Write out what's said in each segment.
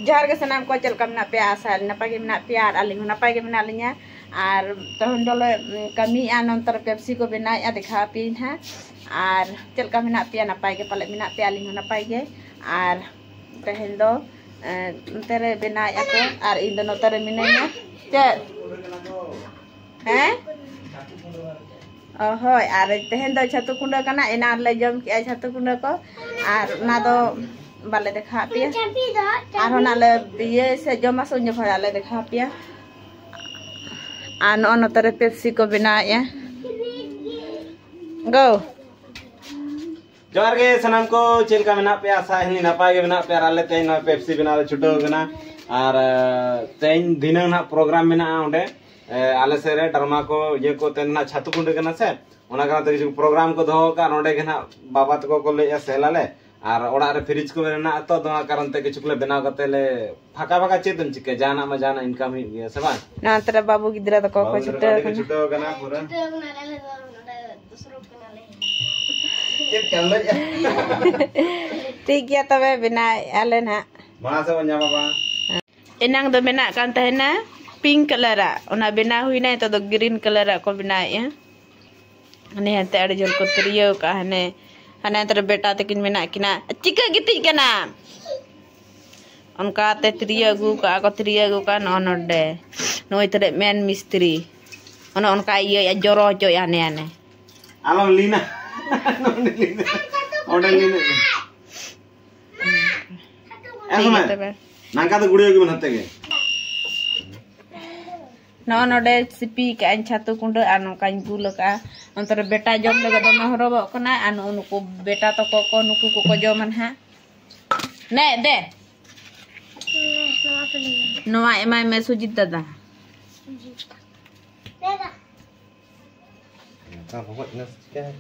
Johar ke sanam ko chel kam na pe asal napa ke na pe ar aling napa ke na linya ar tahun dole kami anontar Pepsi ko benai ya dekha pin ha ar chel kam na pe napa ke pale mina pe aling napa ke ar tahun do tere benai ako ar indo notare minanya chel oh hoy ar tahun do chatu kunda kana enar le jom ki chatu kunda ko ar na do bale dekha pia aro na le biye se joma sunyo bale dekha pia ano ano tare Pepsi ko bina ya go जोहार के सनम को चेल का मेना पे आशा है नपाय के मेना पे आले ते न पेप्सी बिना छुटो गना और तेन दिन ना प्रोग्राम मेना ओंडे आले से रे डरमा को ये को तेन ना छातु कुंड गना से ओना गना ते प्रोग्राम को दो का ओंडे गना बाबा तको को ले सेलाले और ओड़ा रे फ्रिज को मेना तो दोना कारण ते किछु ले बना कते ले फाका फाका चेतन चिके जाना म जाना इनकम ही से बा ना तेरा बाबू गिदरा तो को छुटो गना पूरा ठीक गया तबे बिना आले ना मां से बन्या बाबा enang do mena kan tahena pink color ona bena huina to do green color ko bina ya ane hante ade jol ko trio ka hane hane ter beta tekin mena kina chika giti kana onka te trio gu ka ko trio gu ka no node noi tere men mistri ona onka iya ya joro jo ya ane alom lina order lina nangka to gudiyo ki banate ge no node sipi ka an chatu kunda ano kan gula ka antar beta jom le gado no horobo kana anu nuku beta to ko nuku ko joman ha ne de no ai mai me sujit dada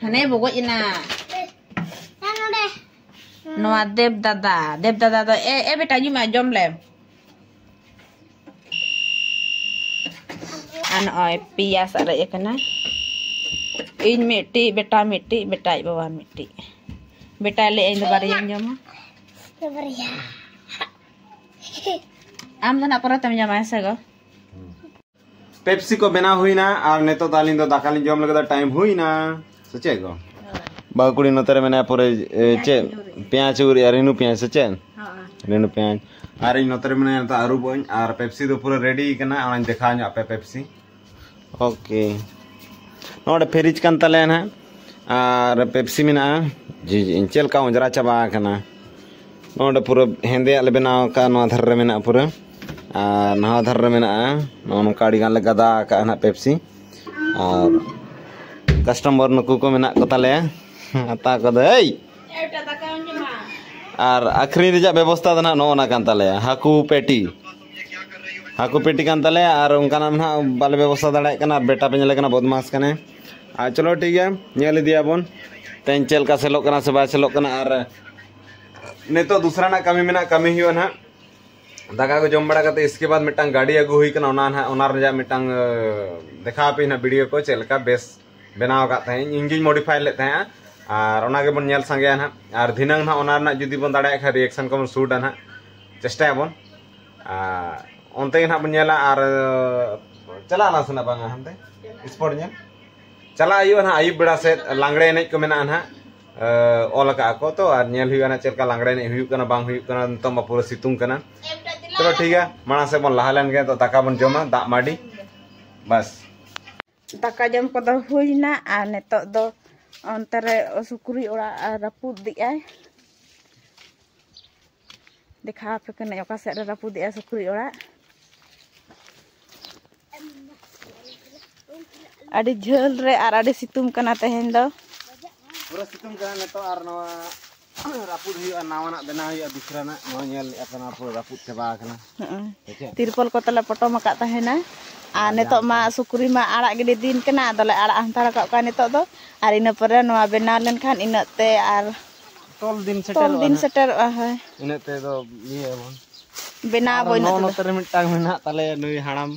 hane bogoj ina no Dev dada to beta ju ma jom le an oi pias ada ya kana in miti beta bawa miti beta le in bar yang jom bariya am na para tam jama sa go Pepsi को बना हुई ना और नेतो तालिन तो दाखाली जम लगे time हुई ना सचे को बाकुड़ी नतरे मैंने पूरे चे प्याज और रेनू प्याज सचे रेनू प्याज और इन नतरे मैंने तो आरू बोन और पेप्सी तो पूरा रेडी करना और दिखा नो पे पेप्सी ओके नोडे फ्रिज कान तले ना और पेप्सी में ना जी चेल का उजरा चाबा कना नोडे पूरा हेंदे आले बनाव का नो धर में ना पूरा नहा धर में नौकाड़ी गान गदा का पेप्सी और कस्टमर नुकू को मेना को ताले आता को दे और आखरी रिजा व्यवस्था दना नोना कान ताले हाकू पेटी कान ताले और उनका नाम ना बाले व्यवस्था दाड़े कना बेटा पे नेले कना बदमाश कने आ चलो ठीक है नेल दिया बोन तेन चेल का सेलो कना से बा सेलो कना और नेतो दूसरा ना कमी मेना कमी हियो ना दाका को जम बड़ा करते इसके बाद मिटांग गाड़ी अगू हुई कना ओना रजा मिटांग देखा पे ना वीडियो को चलका बेस बनाव का थे इंजिन मॉडिफाई लेते हैं और ओना के बन नेल संगे ना और धिनंग ना ओना ना जुदी बन दाड़े खा रिएक्शन को शूट ना चेष्टा बन ओनते ना बन नेला और चला ना सुना बांगा हमते स्पोर्ट ने चला आयु ना आयु बड़ा से लांगड़े एनेज को मेना ना ओल का को तो और नेल हुई ना चलका लांगड़े एनेज हुई कना बांग हुई कना तम पूरा सितुंग कना चलो ठीक है माना से बन लहा लेन गए तो दाका बन जमा दा माडी बस दाका जम को दो हुइना आ नेतो दो अंतरे सुकुरी ओड़ा रापुद दिआय देखा पे कने ओका से रापुद दिआ सुकुरी ओड़ा आडी झोल रे आर आडी सितुम कना तहेन दो पूरा सितुम कना नेतो आर नवा रापुद हुई नावाना बना हुई दूसरा ना नो नेल अपना पूरा रापुद चबा कना तिरपल को तले पटो मका तहेना आ नेतो मा सुकुरी मा आड़ा गिडी दिन कना दले आड़ा हंतार का नेतो दो आर इना परे नवा बेना लेन खान इनते आर तोल दिन सेटर है इनते दो ये बोन बेना बोन नो तर मिटांग मेना तले नुई हाड़ाम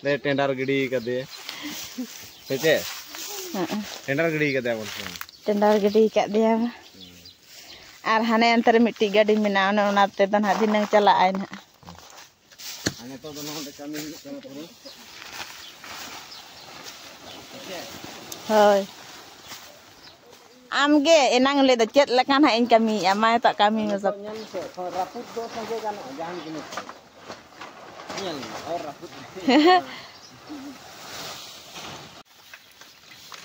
ले टेंडर गिडी कदे सेचे टेंडर गिडी कदे बोन टेंडर गिडी का दिया आर हाने अंतर मिट्टी गाड़ी मेना ओनाते दन हा दिनंग चला आय ना Ane to dono de kami hidup kana pura. Hoi. Amge enang le da chet lekan ha in kami amai tak kami masuk. Nyam se raput do saja kan jangan gini. Nyal or raput.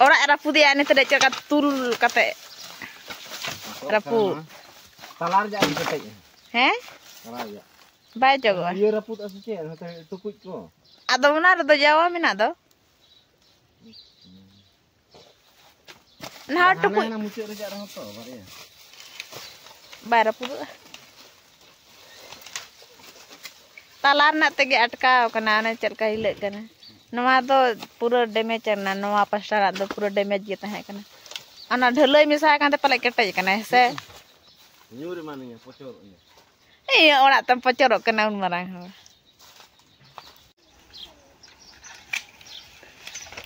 Ora raput ya ane tidak cakap tul kata raput. Talar jadi ketek. Heh? Talar ya. Baik jago. Iya raput asu ce, hotel tukut ko. Ado mana ado Jawa mina ado? Nah tukut. Nah muncul rejak orang to, bare. Baik raput. Talar nak tege atka kana ane chat ka hilek kana. Nama to pura damage na nama pasar ado pura damage gitu hai kana. Ana dhalai misal kan te palek ketek kana se. Nyuri mananya pocor. Iya orang tempat corok kena marang.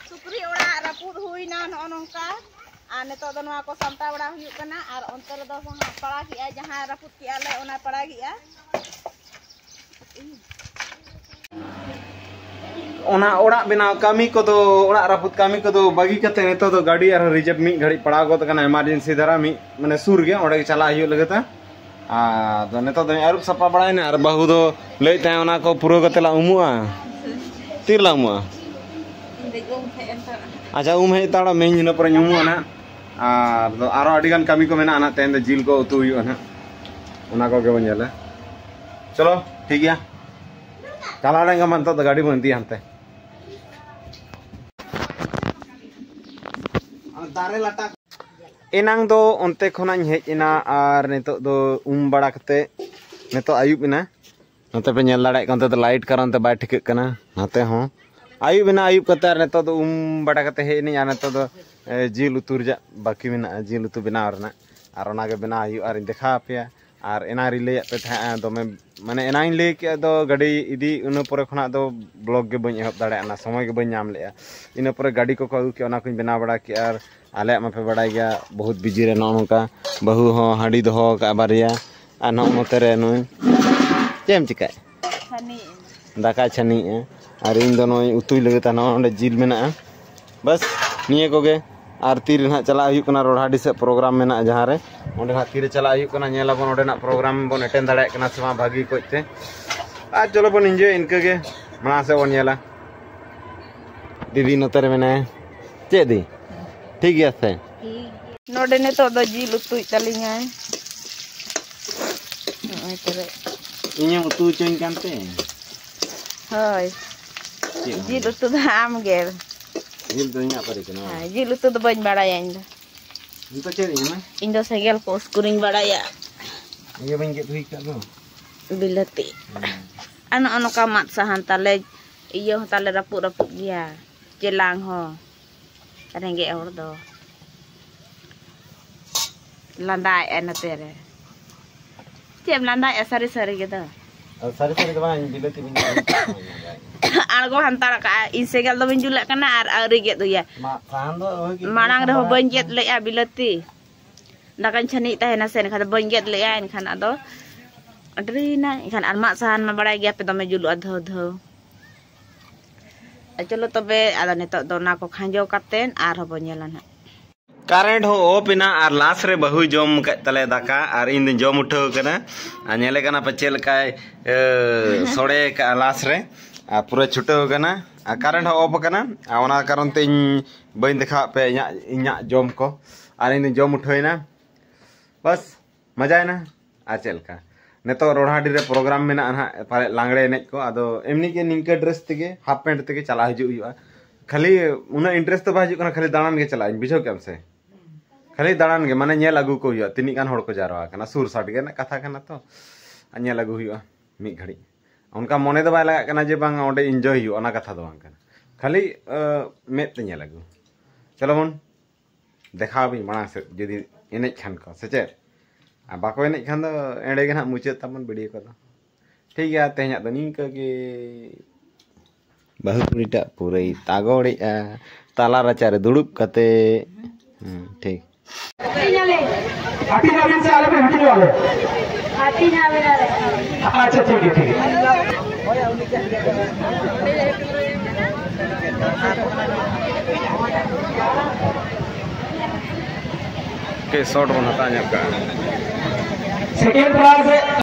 Supri orang raput hui na nongka. Ane to dono ako samta orang huyuk kena. Ar onter do sangat paragi ya jahan raput ki ale ona paragi ya. Ona orang bina kami ko do orang raput kami ko do bagi kate neto do gadi ar reserve mi gadi padaw go kana emergency dara mi mane sur ge ode chala huyuk lagata. तो नेतो तो अरुप सपा बड़ा है और बहु तो लेते हैं उना को पूरा कतला उमुआ तीरला उमुआ अच्छा है ताड़ा मेन जिन पर उमुआ ना तो आरो अडिगान कमी को मेना ना तेन जिल को उतु हुई ना उना को के बनेला चलो ठीक है चला रहेंगे मन तो गाड़ी बनती है हमते दारे लटा Enang do onte khonang hej ina ar nitok do bada kate nitok ayub ina note pe nyel dare kan te light karon te bai thikek kana nate ho ayub ina ayub kate ar nitok do bada kate hej ni ar nitok do jil utur ja baki mena jil utu binaw rena ar ona ge bina ayub ar dekha apya ar ena rile pe tha do me mane ena in le ke do gadi idi una pore khona do blog ge bany ehop dare ana somoy ge bany nyam le ina pore gadi ko ko ke ona ko bina bada ki ar आले मापे बड़ा गया बहुत busy रे नौका बहु हो हाड़ी दो का बारिया आ नौते रे नुई चेम चिका दाका छनी और इन दोनों उतुई लगता नोंडे जिल मेना बस निये कोगे और तीर ना चला हुई कना रोहाडी से प्रोग्राम मेना जहां रे ओंडे ना तीर चला हुई कना नेला बन ओंडे ना प्रोग्राम बन अटेंड दाड़े कना सेमा भागी कोते आ चलो बन एंजॉय इनके के मना से बन नेला दीदी नोते रे मेना चेदी ठीक है से नोडे ने तो जिल उतु चलिंगा ओय करे इने उतु चोइन कानते होय जिल उतु आम गेर जिल तो इना परे कना हां जिल उतु तो बन बाड़ाया इन तो चेरी ना इन दो सेगल को स्कुरिंग बाड़ाया ये बन के तुई का दो बिलती अन अन का मात साहन ताले इयो ताले रपु रपु गया जेलांग हो रेंगे और दो लंदा एन तेरे चेम लंदा सरी सरी के दो सरी सरी तो बान बिलती बिन आगो हंतार का इसे गल दो बिंजुला कना आर अरी के दो या सान दो मानांग रहो बंजेत ले आ बिलती दाकन छनी तहना सेन खा बंजेत ले आ इनखान आदो अडरीना इनखान आरमा साहन में बड़ा गया पे दमे जुलु अधो धो चलो तबे आदा नितो दो ना को खांजो कातेन आर हो बनेला ना करेंट हो ओप इना आर लास रे बहु जम तले दाका आर इन जम उठो कना आ नेले कना पचेल काय सोड़े का लास रे आ पूरा छुटो कना आ करेंट हो ओप कना आ ओना कारण ते बइन देखा पे इना जम को आर इन जम उठोइना बस मजा है ना आ चेल का नेतो रोहाडी रे प्रोग्राम में ना पाले लांगड़े एने को आदो एमनी के निंके ड्रेस तेगे हाफ पैंट तेगे चला हिजु हुआ खाली उना इंटरेस्ट तो बाजू कना खाली दाड़ान के चला बिझो केम से खाली दाड़ान के माने नेल आगु को हुआ तिनी गान होड़ को जारवा कना सुर साट गे ना कथा कना तो नेल आगु हुआ मी घड़ी उनका मने दो बाय लगा कना जे बांग ओंडे एंजॉय हुआ ना कथा दो बांग कना खाली मेत ते नेल आगु चलो मन देखा भी माना से जदी एने खान को सचे बाको एने खान दो एंडे गना मुचे तमन वीडियो को ठीक है तेहना दो निंका के बहु पुरीटा पूरे तागोड़े ताला रचा रे दुड़ुब कते ठीक हाथी नाविन से आले पे हाथी वाले अच्छा ठीक है Oke, short bun hata nyap ka. Second class